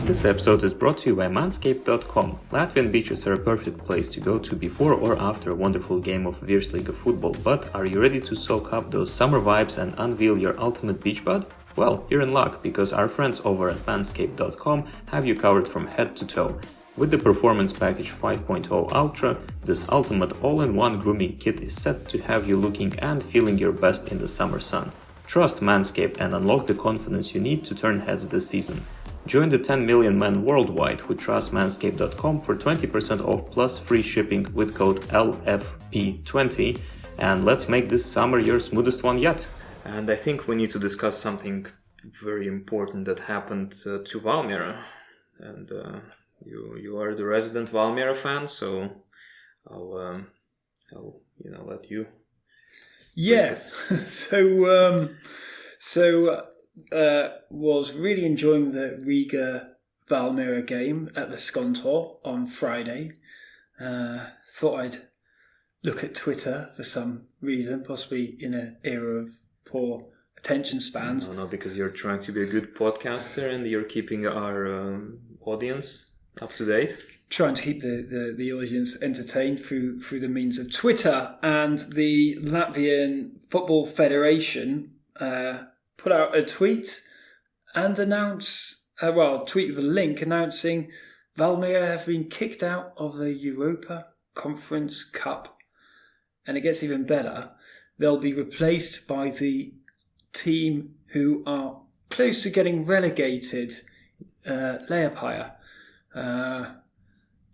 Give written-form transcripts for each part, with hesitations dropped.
This episode is brought to you by Manscaped.com. Latvian beaches are a perfect place to go to before or after a wonderful game of Virslīga football, but are you ready to soak up those summer vibes and unveil your ultimate beach bud? Well, you're in luck, because our friends over at Manscaped.com have you covered from head to toe. With the Performance Package 5.0 Ultra, this ultimate all-in-one grooming kit is set to have you looking and feeling your best in the summer sun. Trust Manscaped and unlock the confidence you need to turn heads this season. Join the 10 million men worldwide who trust Manscaped.com for 20% off plus free shipping with code LFP20, and let's make this summer your smoothest one yet. And I think we need to discuss something very important that happened to Valmiera. And you are the resident Valmiera fan, so I'll let you. Yes. Was really enjoying the Riga Valmiera game at the Skontor on Friday. Thought I'd look at Twitter for some reason, possibly in an era of poor attention spans. No, because you're trying to be a good podcaster and you're keeping our audience up to date. Trying to keep the audience entertained through the means of Twitter. And the Latvian Football Federation put out a tweet and tweet with a link announcing Valmiera have been kicked out of the Europa Conference Cup. And it gets even better. They'll be replaced by the team who are close to getting relegated, Liepaja.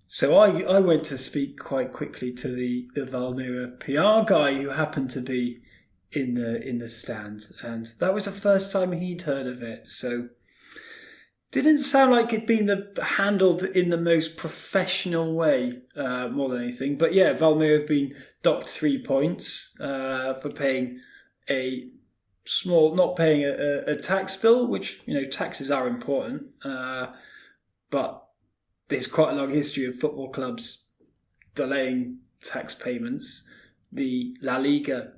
So I went to speak quite quickly to the Valmiera PR guy who happened to be in the stand, and that was the first time he'd heard of it. So didn't sound like it'd been handled in the most professional way, more than anything. But yeah, Valmiera have been docked 3 points for paying not paying a tax bill, which, taxes are important, but there's quite a long history of football clubs delaying tax payments. The La Liga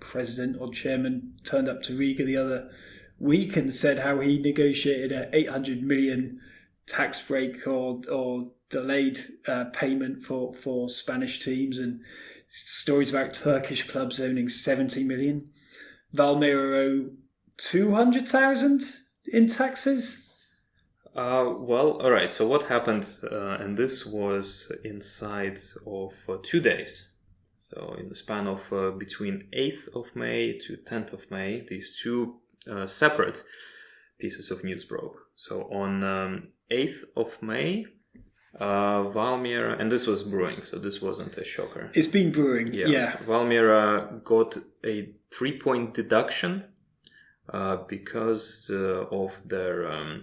president or chairman turned up to Riga the other week and said how he negotiated a 800 million tax break or delayed payment for Spanish teams, and stories about Turkish clubs owning 70 million. Valmiera owe 200,000 in taxes. All right. So what happened? And this was inside of 2 days. So in the span of between 8th of May to 10th of May, these two separate pieces of news broke. So on 8th of May, Valmiera, and this was brewing, so this wasn't a shocker. It's been brewing, yeah. Valmiera got a 3-point deduction because of their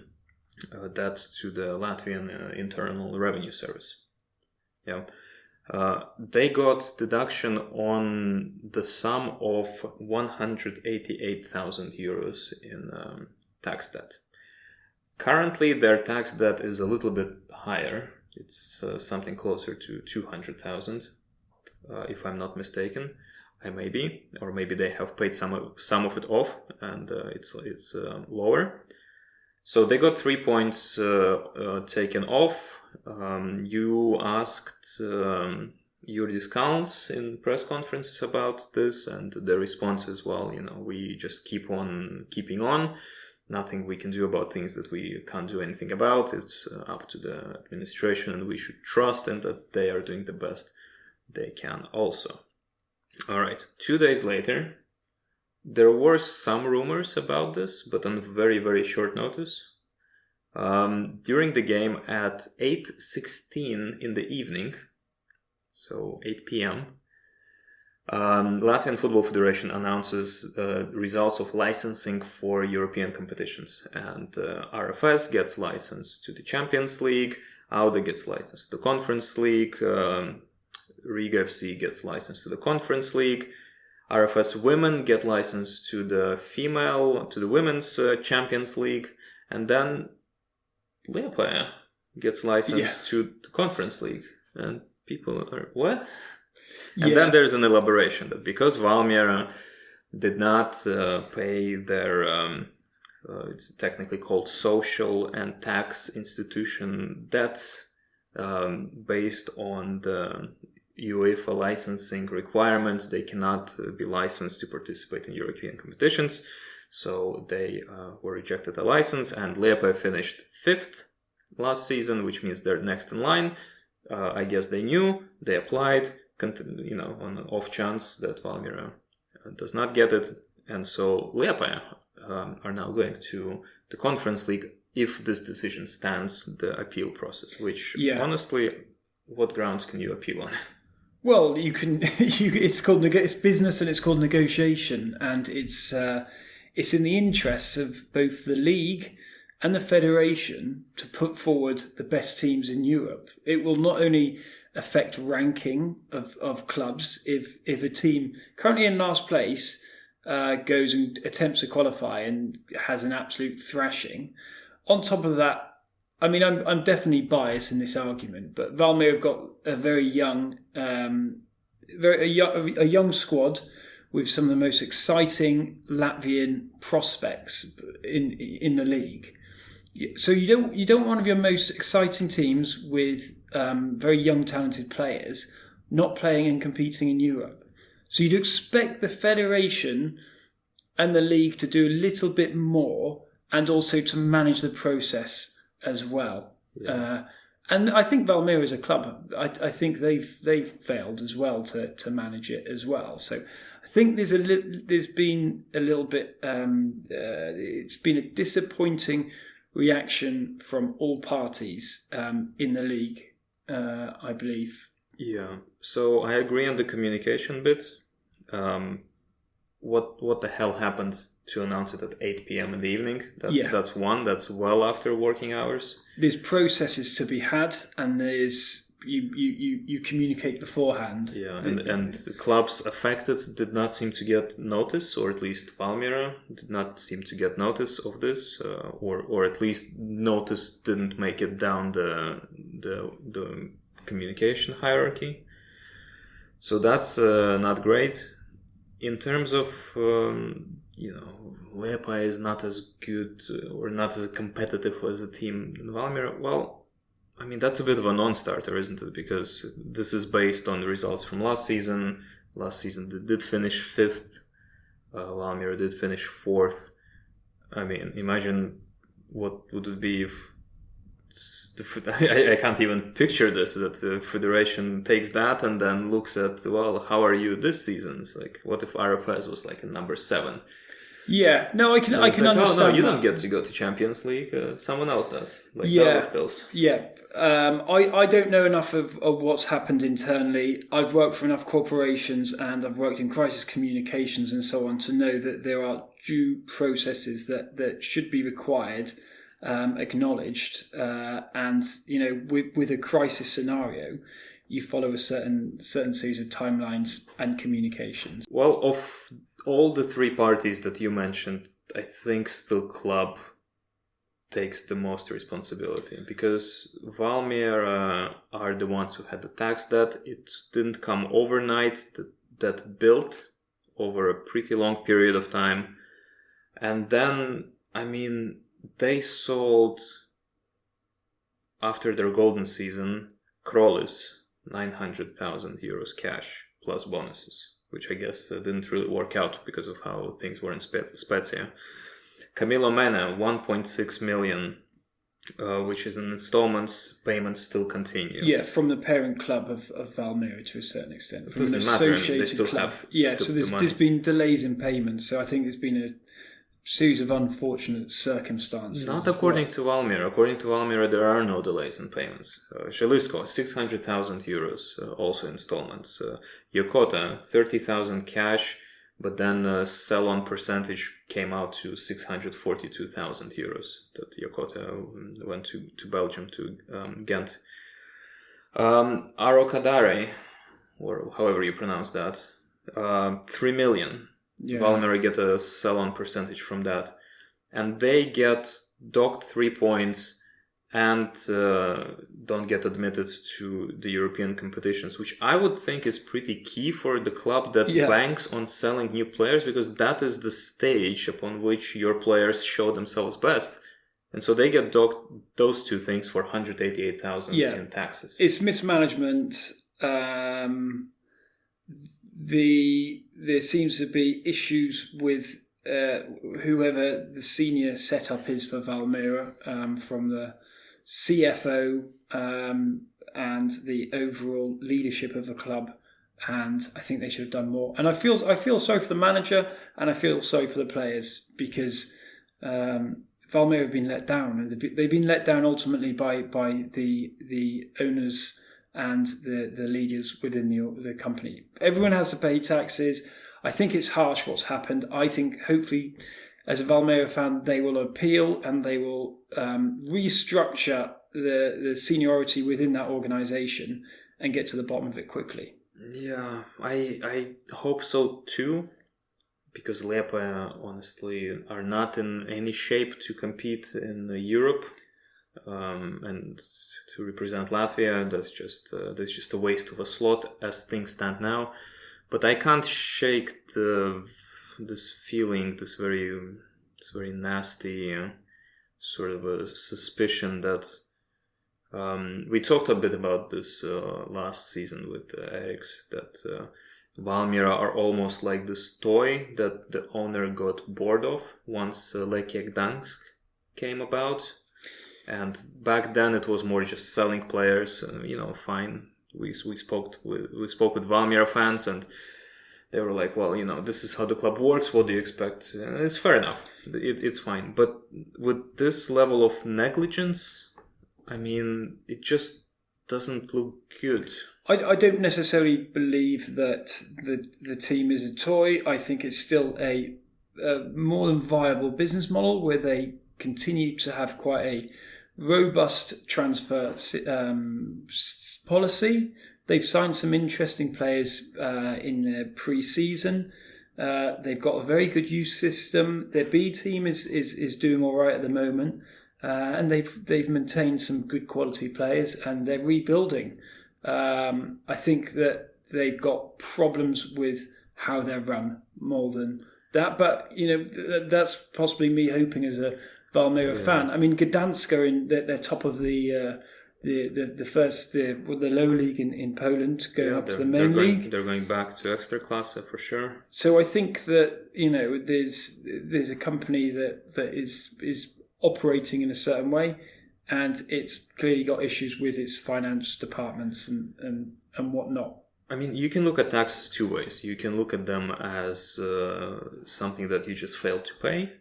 debts to the Latvian Internal Revenue Service. Yeah. They got deduction on the sum of 188,000 euros in tax debt. Currently, their tax debt is a little bit higher. It's something closer to 200,000, if I'm not mistaken. I may be, or maybe they have paid some of it off, and it's lower. So they got 3 points taken off. You asked your discounts in press conferences about this, and the response is, well, we just keep on keeping on. Nothing we can do about things that we can't do anything about. It's up to the administration, and we should trust in that they are doing the best they can also. All right, 2 days later, there were some rumors about this, but on very, very short notice. During the game at 8:16 in the evening, so 8 p.m., Latvian Football Federation announces results of licensing for European competitions. And RFS gets licensed to the Champions League, Auda gets licensed to the Conference League, Riga FC gets licensed to the Conference League, RFS Women get licensed to the Women's Champions League, and then Liepaja gets licensed to the Conference League. And people are, what? And then there's an elaboration that because Valmiera did not pay their it's technically called social and tax institution debts, based on the UEFA licensing requirements. They cannot be licensed to participate in European competitions. So they were rejected a license, and Liepaja finished 5th last season, which means they're next in line. I guess they knew, they applied, on an off chance that Valmiera does not get it. And so Liepaja are now going to the Conference League if this decision stands the appeal process, which honestly, what grounds can you appeal on? Well, you can. It's business, and it's called negotiation, and it's in the interests of both the league and the federation to put forward the best teams in Europe. It will not only affect ranking of clubs if a team currently in last place goes and attempts to qualify and has an absolute thrashing. On top of that, I mean, I'm definitely biased in this argument, but Valmiera have got a very young, a young squad with some of the most exciting Latvian prospects in the league. So you don't want one of your most exciting teams with very young, talented players not playing and competing in Europe. So you'd expect the federation and the league to do a little bit more, and also to manage the process as well. Yeah. And I think Valmiera as a club, I think they've failed as well to manage it as well. So I think there's been a little bit. It's been a disappointing reaction from all parties in the league, I believe. Yeah. So I agree on the communication bit. What the hell happened to announce it at 8 p.m. in the evening? That's one. That's well after working hours. There's processes to be had, and there's you communicate beforehand. Yeah, and the clubs affected did not seem to get notice, or at least Valmiera did not seem to get notice of this, or at least notice didn't make it down the communication hierarchy. So that's not great. In terms of, Liepaja is not as good or not as competitive as a team in Valmiera. Well, I mean, that's a bit of a non-starter, isn't it? Because this is based on the results from last season. Last season they did finish 5th. Valmiera did finish 4th. I mean, imagine what would it be if... I can't even picture this, that the federation takes that and then looks at, well, how are you this season? It's like, what if RFS was like a number 7? Yeah, no, I can understand. Oh no, you don't get to go to Champions League. Someone else does. Like Bills. Yeah. I don't know enough of what's happened internally. I've worked for enough corporations, and I've worked in crisis communications and so on to know that there are due processes that should be required. Acknowledged, and with a crisis scenario, you follow a certain series of timelines and communications. Well, of all the 3 parties that you mentioned, I think still club takes the most responsibility, because Valmiera are the ones who had the tax debt. It didn't come overnight. That built over a pretty long period of time, and then they sold, after their golden season, Krolis, 900,000 euros cash plus bonuses, which I guess didn't really work out because of how things were in Spezia. Camilo Mena, 1.6 million, which is in installments. Payments still continue. Yeah, from the parent club of Valmiera to a certain extent. From an associated they still club. So there's been delays in payments. So I think there's been a series of unfortunate circumstances. Not according to Valmiera. According to Valmiera, there are no delays in payments. Želisko, 600,000 euros, also installments. Yokota, 30,000 cash, but then sell-on percentage came out to 642,000 euros that Yokota went to Belgium, to Ghent. Arokadare, or however you pronounce that, 3 million. Yeah. Valmiera get a sell-on percentage from that, and they get docked 3 points and don't get admitted to the European competitions, which I would think is pretty key for the club that banks on selling new players, because that is the stage upon which your players show themselves best. And so they get docked those two things for 188,000 in taxes. It's mismanagement. There seems to be issues with whoever the senior setup is for Valmiera, from the CFO and the overall leadership of the club, and I think they should have done more. And I feel sorry for the manager, and I feel sorry for the players, because Valmiera have been let down, and they've been let down ultimately by the owners and the leaders within the company. Everyone has to pay taxes. I think it's harsh what's happened. I think hopefully, as a Valmiera fan, they will appeal and they will restructure the seniority within that organisation and get to the bottom of it quickly. Yeah, I hope so too, because Liepaja honestly are not in any shape to compete in Europe, and to represent Latvia. That's just a waste of a slot as things stand now. But I can't shake this feeling, this very nasty sort of a suspicion that we talked a bit about this last season with Eriks, that Valmiera are almost like this toy that the owner got bored of once Lechia Gdansk came about. And back then it was more just selling players, fine. We spoke with Valmiera fans, and they were like, well, this is how the club works. What do you expect? It's fair enough. It's fine. But with this level of negligence, I mean, it just doesn't look good. I don't necessarily believe that the team is a toy. I think it's still a more than viable business model, where they continue to have quite a robust transfer policy. They've signed some interesting players in their pre-season. They've got a very good youth system. Their B team is doing all right at the moment, and they've maintained some good quality players, and they're rebuilding. I think that they've got problems with how they're run more than that, but that's possibly me hoping as a Valmiera fan. I mean, Gdansk are they're top of the low league in Poland, going up to the main league. They're going back to Ekstraklasa for sure. So I think that there's a company that is operating in a certain way, and it's clearly got issues with its finance departments and whatnot. I mean, you can look at taxes two ways. You can look at them as something that you just failed to pay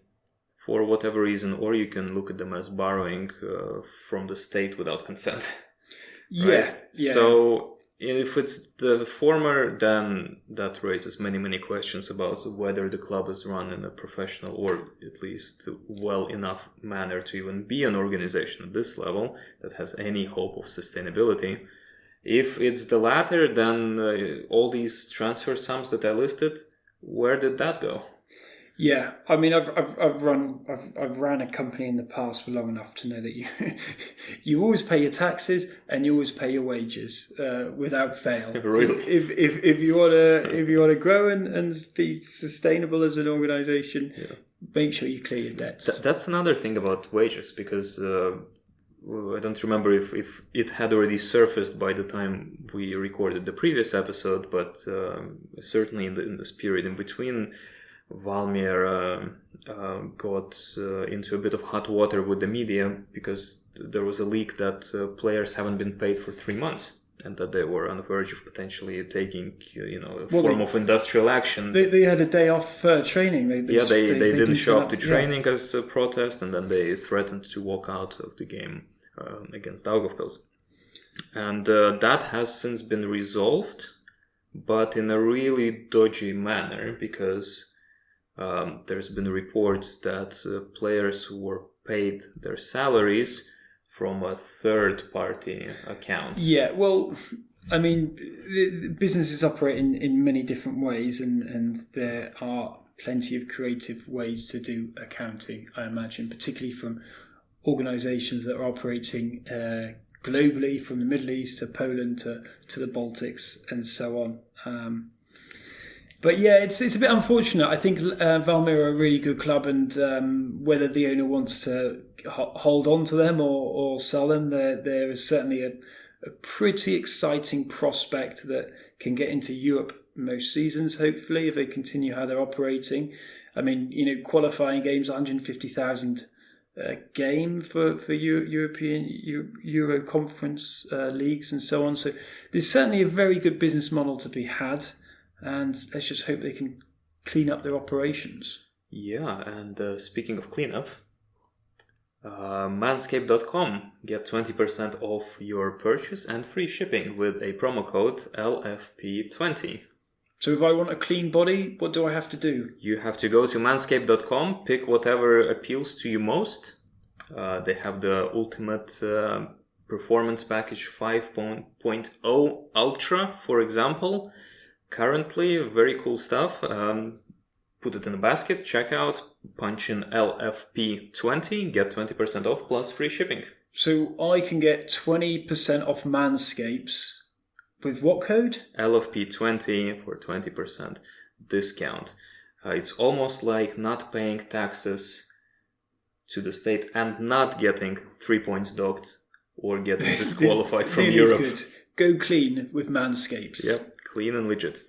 for whatever reason, or you can look at them as borrowing from the state without consent. Right? Yeah. So if it's the former, then that raises many questions about whether the club is run in a professional or at least well enough manner to even be an organization at this level that has any hope of sustainability. If it's the latter, then all these transfer sums that I listed, where did that go? Yeah, I mean, I've ran a company in the past for long enough to know that you always pay your taxes and you always pay your wages without fail. Really? If you want to grow and be sustainable as an organisation, make sure you clear your debts. That's another thing about wages, because I don't remember if it had already surfaced by the time we recorded the previous episode, but certainly in this period in between, Valmiera got into a bit of hot water with the media, because there was a leak that players haven't been paid for 3 months, and that they were on the verge of potentially taking a form of industrial action. They had a day off training. They didn't show up to training as a protest, and then they threatened to walk out of the game against Daugavpils. And that has since been resolved, but in a really dodgy manner, because there's been reports that players were paid their salaries from a third-party account. Yeah, well, I mean, businesses operate in many different ways, and there are plenty of creative ways to do accounting, I imagine, particularly from organisations that are operating globally, from the Middle East to Poland to the Baltics and so on. But yeah, it's a bit unfortunate. I think Valmiera are a really good club, and whether the owner wants to hold on to them or sell them, there is certainly a pretty exciting prospect that can get into Europe most seasons, hopefully, if they continue how they're operating. I mean, qualifying games, 150,000 game for European Euro Conference leagues and so on. So there's certainly a very good business model to be had. And let's just hope they can clean up their operations. Yeah, and speaking of cleanup, manscaped.com, get 20% off your purchase and free shipping with a promo code LFP20. So if I want a clean body, what do I have to do? You have to go to manscaped.com, pick whatever appeals to you most. They have the ultimate performance package 5.0 Ultra, for example. Currently, very cool stuff. Put it in a basket, check out, punch in LFP20, get 20% off plus free shipping. So I can get 20% off Manscapes with what code? LFP20 for 20% discount. It's almost like not paying taxes to the state and not getting 3 points docked or getting disqualified from Europe. Good. Go clean with Manscapes. Yep, clean and legit.